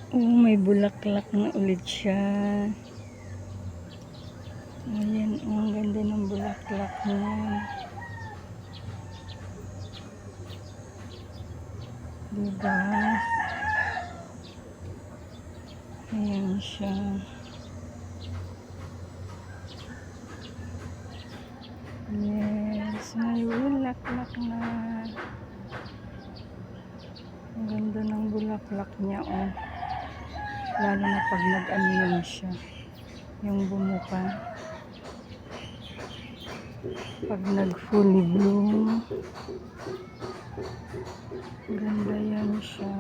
Oh, may bulaklak na ulit siya. Ayan, oh, ang ganda ng bulaklak niya. Diba? Ayan siya. Yes, may bulaklak na. Ang ganda ng bulaklak niya, oh. Lalo na pag nag-ano yun siya. Yung bumuka. Pag nag-fully bloom. Ganda yan siya.